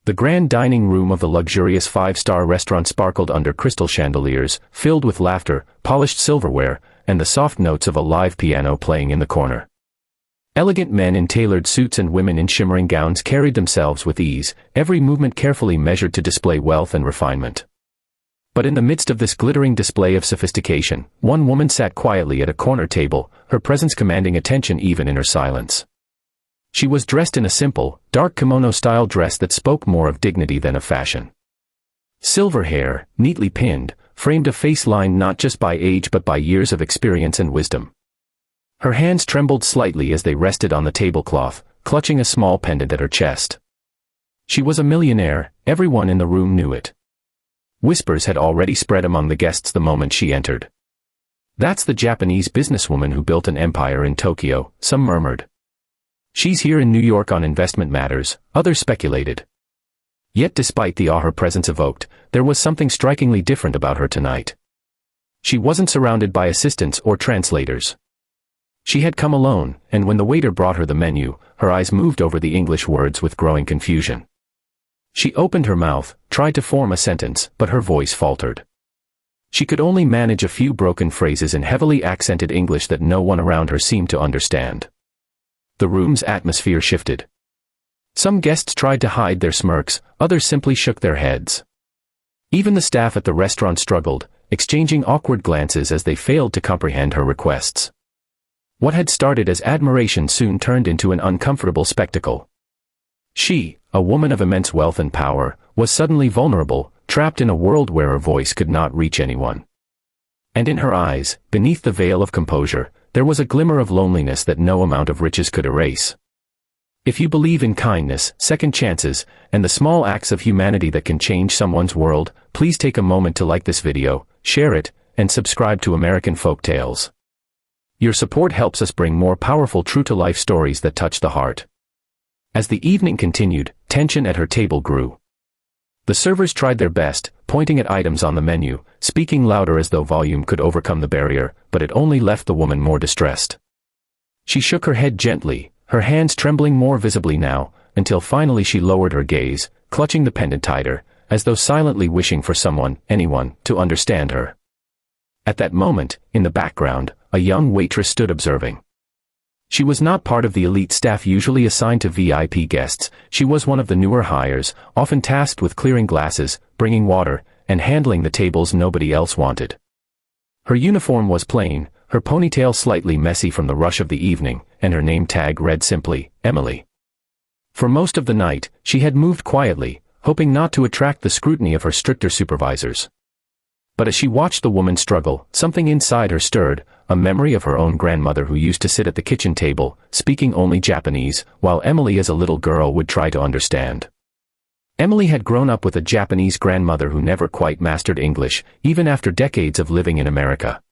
The grand dining room of the luxurious five-star restaurant sparkled under crystal chandeliers, filled with laughter, polished silverware, and the soft notes of a live piano playing in the corner. Elegant men in tailored suits and women in shimmering gowns carried themselves with ease, every movement carefully measured to display wealth and refinement. But in the midst of this glittering display of sophistication, one woman sat quietly at a corner table, her presence commanding attention even in her silence. She was dressed in a simple, dark kimono-style dress that spoke more of dignity than of fashion. Silver hair, neatly pinned, framed a face lined not just by age but by years of experience and wisdom. Her hands trembled slightly as they rested on the tablecloth, clutching a small pendant at her chest. She was a millionaire, everyone in the room knew it. Whispers had already spread among the guests the moment she entered. "That's the Japanese businesswoman who built an empire in Tokyo," some murmured. "She's here in New York on investment matters," others speculated. Yet despite the awe her presence evoked, there was something strikingly different about her tonight. She wasn't surrounded by assistants or translators. She had come alone, and when the waiter brought her the menu, her eyes moved over the English words with growing confusion. She opened her mouth, tried to form a sentence, but her voice faltered. She could only manage a few broken phrases in heavily accented English that no one around her seemed to understand. The room's atmosphere shifted. Some guests tried to hide their smirks, others simply shook their heads. Even the staff at the restaurant struggled, exchanging awkward glances as they failed to comprehend her requests. What had started as admiration soon turned into an uncomfortable spectacle. She, a woman of immense wealth and power, was suddenly vulnerable, trapped in a world where her voice could not reach anyone. And in her eyes, beneath the veil of composure, there was a glimmer of loneliness that no amount of riches could erase. If you believe in kindness, second chances, and the small acts of humanity that can change someone's world, please take a moment to like this video, share it, and subscribe to American Folk Tales. Your support helps us bring more powerful true-to-life stories that touch the heart. As the evening continued, tension at her table grew. The servers tried their best, pointing at items on the menu, speaking louder as though volume could overcome the barrier, but it only left the woman more distressed. She shook her head gently, her hands trembling more visibly now, until finally she lowered her gaze, clutching the pendant tighter, as though silently wishing for someone, anyone, to understand her. At that moment, in the background, a young waitress stood observing. She was not part of the elite staff usually assigned to VIP guests. She was one of the newer hires, often tasked with clearing glasses, bringing water, and handling the tables nobody else wanted. Her uniform was plain, her ponytail slightly messy from the rush of the evening, and her name tag read simply, Emily. For most of the night, she had moved quietly, hoping not to attract the scrutiny of her stricter supervisors. But as she watched the woman struggle, something inside her stirred, a memory of her own grandmother who used to sit at the kitchen table, speaking only Japanese, while Emily as a little girl would try to understand. Emily had grown up with a Japanese grandmother who never quite mastered English, even after decades of living in America.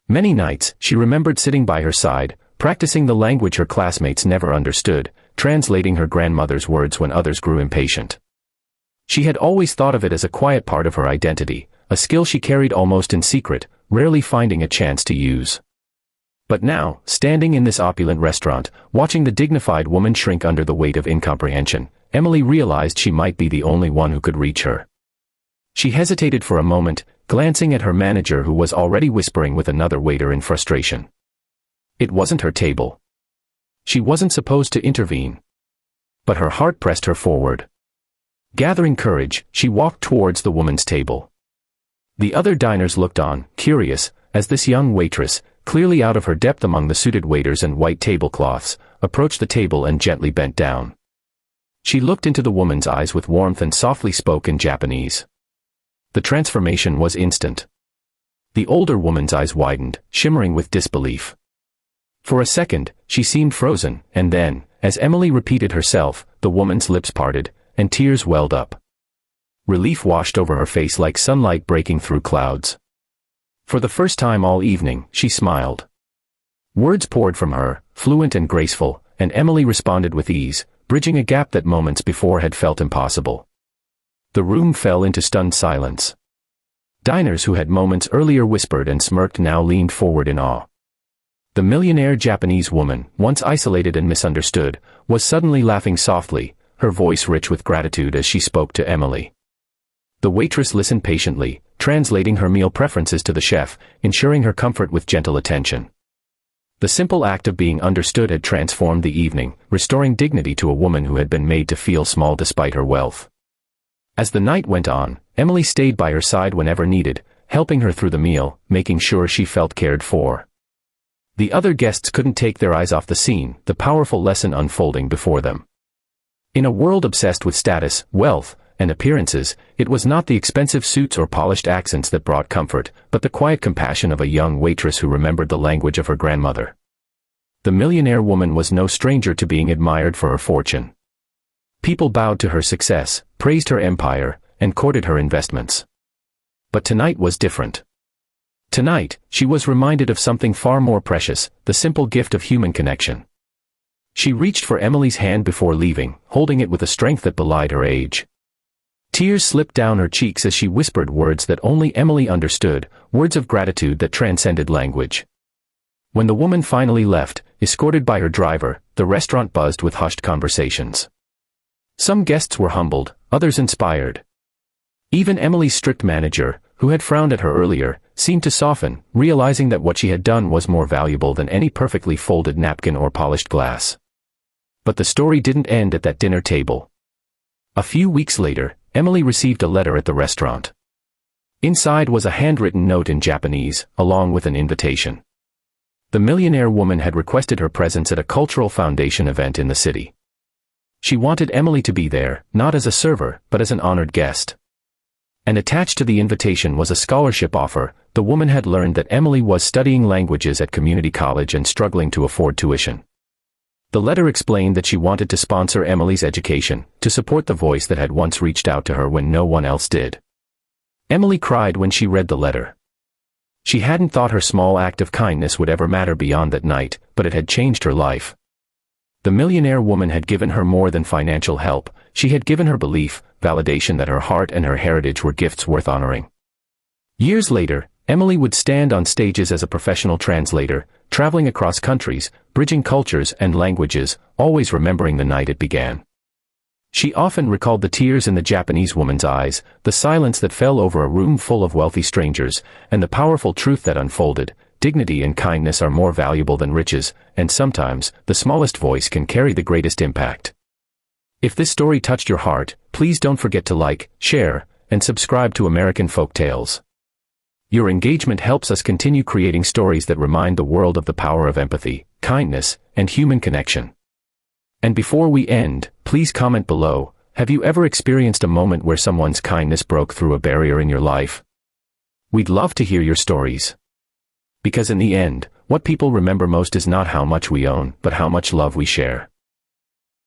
Many nights, she remembered sitting by her side, practicing the language her classmates never understood, translating her grandmother's words when others grew impatient. She had always thought of it as a quiet part of her identity, a skill she carried almost in secret, rarely finding a chance to use. But now, standing in this opulent restaurant, watching the dignified woman shrink under the weight of incomprehension, Emily realized she might be the only one who could reach her. She hesitated for a moment, glancing at her manager who was already whispering with another waiter in frustration. It wasn't her table. She wasn't supposed to intervene. But her heart pressed her forward. Gathering courage, she walked towards the woman's table. The other diners looked on, curious, as this young waitress, clearly out of her depth among the suited waiters and white tablecloths, approached the table and gently bent down. She looked into the woman's eyes with warmth and softly spoke in Japanese. The transformation was instant. The older woman's eyes widened, shimmering with disbelief. For a second, she seemed frozen, and then, as Emily repeated herself, the woman's lips parted, and tears welled up. Relief washed over her face like sunlight breaking through clouds. For the first time all evening, she smiled. Words poured from her, fluent and graceful, and Emily responded with ease, bridging a gap that moments before had felt impossible. The room fell into stunned silence. Diners who had moments earlier whispered and smirked now leaned forward in awe. The millionaire Japanese woman, once isolated and misunderstood, was suddenly laughing softly, her voice rich with gratitude as she spoke to Emily. The waitress listened patiently, translating her meal preferences to the chef, ensuring her comfort with gentle attention. The simple act of being understood had transformed the evening, restoring dignity to a woman who had been made to feel small despite her wealth. As the night went on, Emily stayed by her side whenever needed, helping her through the meal, making sure she felt cared for. The other guests couldn't take their eyes off the scene, the powerful lesson unfolding before them. In a world obsessed with status, wealth, and appearances, it was not the expensive suits or polished accents that brought comfort, but the quiet compassion of a young waitress who remembered the language of her grandmother. The millionaire woman was no stranger to being admired for her fortune. People bowed to her success, praised her empire, and courted her investments. But tonight was different. Tonight, she was reminded of something far more precious, the simple gift of human connection. She reached for Emily's hand before leaving, holding it with a strength that belied her age. Tears slipped down her cheeks as she whispered words that only Emily understood, words of gratitude that transcended language. When the woman finally left, escorted by her driver, the restaurant buzzed with hushed conversations. Some guests were humbled, others inspired. Even Emily's strict manager, who had frowned at her earlier, seemed to soften, realizing that what she had done was more valuable than any perfectly folded napkin or polished glass. But the story didn't end at that dinner table. A few weeks later, Emily received a letter at the restaurant. Inside was a handwritten note in Japanese, along with an invitation. The millionaire woman had requested her presence at a cultural foundation event in the city. She wanted Emily to be there, not as a server, but as an honored guest. And attached to the invitation was a scholarship offer. The woman had learned that Emily was studying languages at community college and struggling to afford tuition. The letter explained that she wanted to sponsor Emily's education, to support the voice that had once reached out to her when no one else did. Emily cried when she read the letter. She hadn't thought her small act of kindness would ever matter beyond that night, but it had changed her life. The millionaire woman had given her more than financial help. She had given her belief, validation that her heart and her heritage were gifts worth honoring. Years later, Emily would stand on stages as a professional translator, traveling across countries, bridging cultures and languages, always remembering the night it began. She often recalled the tears in the Japanese woman's eyes, the silence that fell over a room full of wealthy strangers, and the powerful truth that unfolded: dignity and kindness are more valuable than riches, and sometimes, the smallest voice can carry the greatest impact. If this story touched your heart, please don't forget to like, share, and subscribe to American Folk Tales. Your engagement helps us continue creating stories that remind the world of the power of empathy, kindness, and human connection. And before we end, please comment below: have you ever experienced a moment where someone's kindness broke through a barrier in your life? We'd love to hear your stories. Because in the end, what people remember most is not how much we own, but how much love we share.